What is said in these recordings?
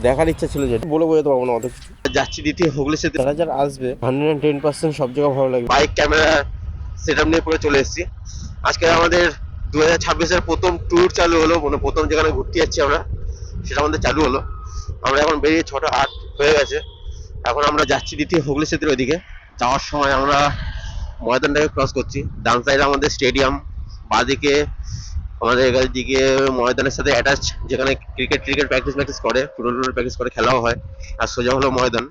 দেখার ইচ্ছা ছিল, যেটা বলে বোঝাতে পারবো না অত কিছু। যাচ্ছি দ্বিতীয় হুগলি সেতু, যারা যারা আসবে 110% সব জায়গা ভালো লাগবে। বাইক ক্যামেরা সেট আপ নিয়ে পরে চলে এসেছি। আজকে আমাদের 2026-এর প্রথম ট্যুর চালু হলো, মানে প্রথম যেখানে ঘুরতে যাচ্ছি আমরা সেটা আমাদের চালু হলো। আমরা এখন বেরিয়ে 6টা 8 হয়ে গেছে। এখন আমরা যাচ্ছি দ্বিতীয় হুগলি সেতুর ওইদিকে। যাওয়ার সময় আমরা ময়দানটাকে ক্রস করছি। ডান সাইডে আমাদের স্টেডিয়াম, বাঁদিকে আমাদের দিকে ময়দানের সাথে অ্যাটাচ, যেখানে ক্রিকেট প্র্যাকটিস করে, ফুটবল প্র্যাকটিস করে, খেলাও হয়। আর সোজা হলো ময়দান।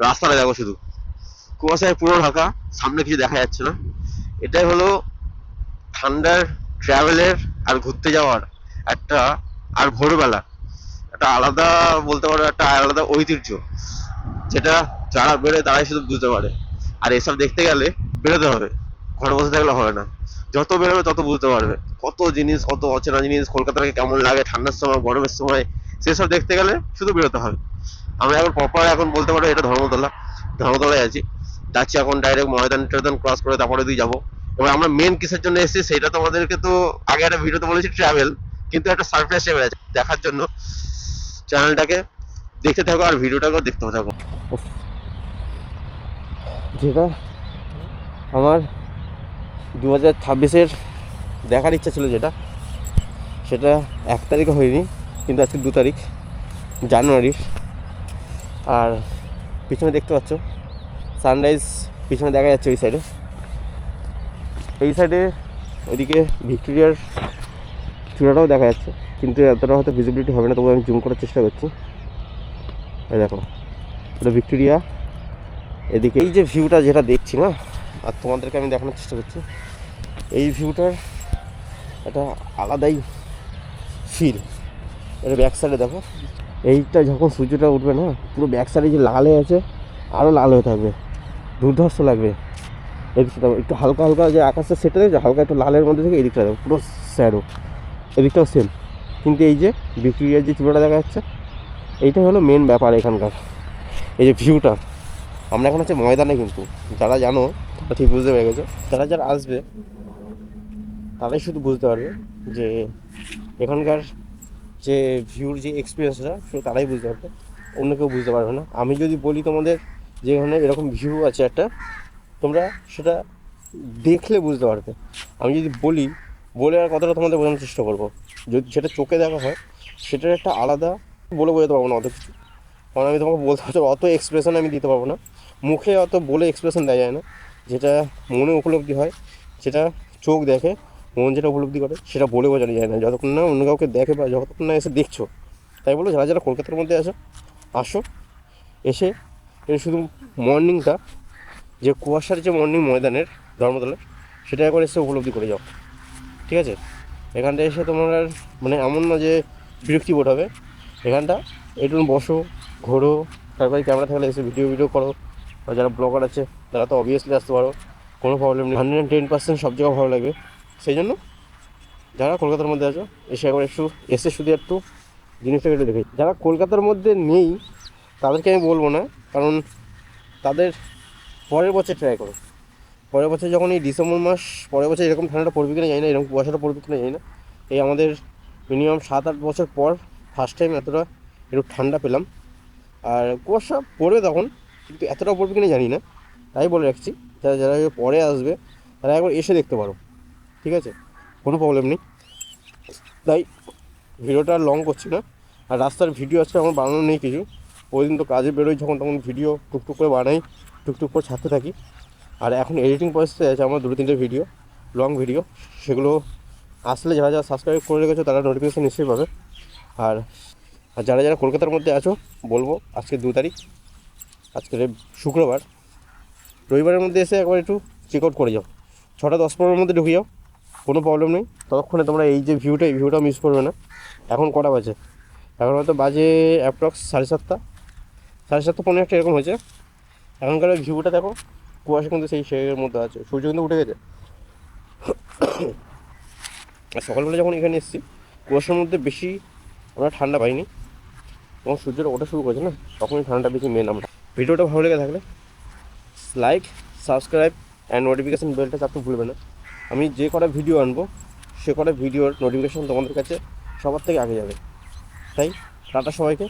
রাস্তাটা দেখো শুধু কুয়াশায় পুরো ঢাকা, সামনে কিছু দেখা যাচ্ছে না। এটাই হলো ঠান্ডার ট্রাভেলের আর ঘুরতে যাওয়ার একটা, আর ভোরবেলা একটা আলাদা, বলতে পারো একটা আলাদা ঐতিহ্য, যেটা যারা বেরোয় তারাই শুধু বুঝতে পারে। আর এসব দেখতে গেলে বেরোতে হবে, ঘরে বসে থাকলে হবে না। যত বেরোবে তত বুঝতে পারবে কত জিনিস, কত অচেনা জিনিস, কলকাতাকে কেমন লাগে ঠান্ডার সময়, গরমের সময়, সেসব দেখতে গেলে শুধু বেরোতে হবে। আমরা এখন প্রপার এখন বলতে পারো এটা ধর্মতলায় আছি। যাচ্ছি এখন ডাইরেক্ট ময়দান টয়দান ক্রস করে তারপরে দিয়ে যাবো। এবার আমরা মেন কিসের জন্য এসেছি সেটা তোমাদেরকে তো আগে একটা ভিডিওতে বলেছি, ট্রাভেল, কিন্তু একটা সারপ্রাইজ টাইপের আছে দেখার জন্য। চ্যানেলটাকে দেখতে থাকো আর ভিডিওটাকেও দেখতে থাকো। যেটা আমার 2026-এর দেখার ইচ্ছা ছিল, যেটা সেটা 1 তারিখে হয়নি, কিন্তু আজকে 2 তারিখ জানুয়ারির। আর পিছনে দেখতে পাচ্ছ সানরাইজ, পিছনে দেখা যাচ্ছে ওই সাইডে, এই সাইডে ওইদিকে ভিক্টোরিয়ার চূড়াটাও দেখা যাচ্ছে, কিন্তু এতটা হয়তো ভিজিবিলিটি হবে না, তবু আমি জুম করার চেষ্টা করছি। এই দেখো ওটা ভিক্টোরিয়া। এদিকে এই যে ভিউটা যেটা দেখছি না, আর তোমাদেরকে আমি দেখানোর চেষ্টা করছি, এই ভিউটার একটা আলাদাই ফিল। এটা ব্যাক সাইডে দেখো, এইটা যখন সূর্যটা উঠবে না, পুরো ব্যাক সাইডে যে লাল হয়ে আছে আরও লাল হয়ে থাকবে, দুর্ধর্ষ লাগবে। এদিকটা দেখো একটু হালকা হালকা, যে আকাশের সেটা দেখো হালকা একটু লালের মধ্যে থেকে, এদিকটা দেখো পুরো স্যাডো, এদিকটাও সেম। কিন্তু এই যে ভিক্টোরিয়ার যে চূড়াটা দেখা যাচ্ছে, এইটা হলো মেন ব্যাপার এখানকার, এই যে ভিউটা। আমরা এখন হচ্ছে ময়দানে, কিন্তু যারা জানো তারা ঠিক বুঝতে পেরে গেছো, যারা যারা আসবে তারাই শুধু বুঝতে পারবে যে এখানকার যে ভিউর যে এক্সপিরিয়েন্সটা, শুধু তারাই বুঝতে পারবে, অন্য কেউ বুঝতে পারবে না। আমি যদি বলি তোমাদের যে এখানে এরকম ভিউ আছে একটা, তোমরা সেটা দেখলে বুঝতে পারবে। আমি যদি বলে আর কথাটা তোমাদের বোঝানোর চেষ্টা করবো, যদি সেটা চোখে দেখা হয় সেটার একটা আলাদা, বলে বোঝাতে পারবো না অত কিছু। কারণ আমি তোমাকে বলতে পারছি অত এক্সপ্রেশন আমি দিতে পারবো না, মুখে অত বলে এক্সপ্রেশন দেওয়া যায় না। যেটা মনে উপলব্ধি হয়, সেটা চোখ দেখে, মন যেটা উপলব্ধি করে সেটা বলে বোঝানো যায় না, যতক্ষণ না অন্য কাউকে দেখে বা যতক্ষণ না এসে দেখছো। তাই বলো যারা যারা কলকাতার মধ্যে আসো, এসে শুধু মর্নিংটা, যে কুয়াশার যে মর্নিং ময়দানের ধর্মতলার, সেটা একবার এসে উপলব্ধি করে যাও, ঠিক আছে? এখানটা এসে তোমার আর মানে এমন না যে বিরক্তি বোধ হবে। এখানটা একটু বসো, ঘোরো, তারপরে ক্যামেরা থাকলে এসে ভিডিও করো। আর যারা ব্লগার আছে তারা তো অবভিয়াসলি আসতে পারো, কোনো প্রবলেম নেই। 110% সব জায়গা ভালো লাগবে। সেই জন্য যারা কলকাতার মধ্যে আছো, এসে একবার এসে শুধু একটু জিনিসটাকে একটু দেখে। যারা কলকাতার মধ্যে নেই তাদেরকে আমি বলবো না, কারণ তাদের পরের বছর ট্রাই করো। পরের বছর যখন এই ডিসেম্বর মাস, পরের বছর এরকম ঠান্ডাটা পড়বে কিনা জানি না, এরকম কুয়াশাটা পড়বে কিনা জানি না। এই আমাদের মিনিমাম 7-8 বছর পর ফার্স্ট টাইম এতটা একটু ঠান্ডা পেলাম। আর কুয়াশা পড়বে তখন, কিন্তু এতটা পড়বে কিনা জানি না। তাই বলে রাখছি, যারা যারা পরে আসবে তারা একবার এসে দেখতে পারো, ঠিক আছে? কোনো প্রবলেম নেই। তাই ভিডিওটা লং করছি না। আর রাস্তার ভিডিও আজকে আমার বানানো নেই কিছু, ওই দিন তো কাজে বেরোই যখন, তখন ভিডিও টুকটুক করে বানাই, টুকটুক করে ছাড়তে থাকি। আর এখন এডিটিং প্রসেসে আছে আমার 2-3টে ভিডিও, লং ভিডিও। সেগুলো আসলে যারা যারা সাবস্ক্রাইব করে রেখেছো তারা নোটিফিকেশান নিশ্চয়ই পাবে। আর যারা যারা কলকাতার মধ্যে আছো বলবো, আজকে 2 তারিখ, আজকে শুক্রবার, রবিবারের মধ্যে এসে একবার একটু চেক আউট করে যাও। 6টা 10-15-এর মধ্যে ঢুকে যাও, কোনো প্রবলেম নেই। ততক্ষণে তোমরা এই যে ভিউটা, এই ভিউটা মিস করবে না। এখন কটা বাজে? এখন হয়তো বাজে অ্যাপ্রক্স 7:30, 7:30 পৌনে 8 এরকম হয়েছে। এখনকার ভিউটা দেখো, কুয়াশা কিন্তু সেই শেডের মধ্যে আছে, সূর্য কিন্তু উঠে গেছে। আর সকালবেলা যখন এখানে এসেছি, কুয়াশার মধ্যে বেশি আমরা ঠান্ডা পাইনি, এবং সূর্যটা ওঠা শুরু করেছে না, তখনই ঠান্ডাটা বেশি মেন। আমরা ভিডিওটা ভালো লেগে থাকলে লাইক, সাবস্ক্রাইব অ্যান্ড নোটিফিকেশান বেলটা চাপতে ভুলবে না। আমি যে কটা ভিডিও আনবো সে কটা ভিডিওর নোটিফিকেশান তোমাদের কাছে সবার থেকে আগে যাবে। তাই টাটা সবাইকে।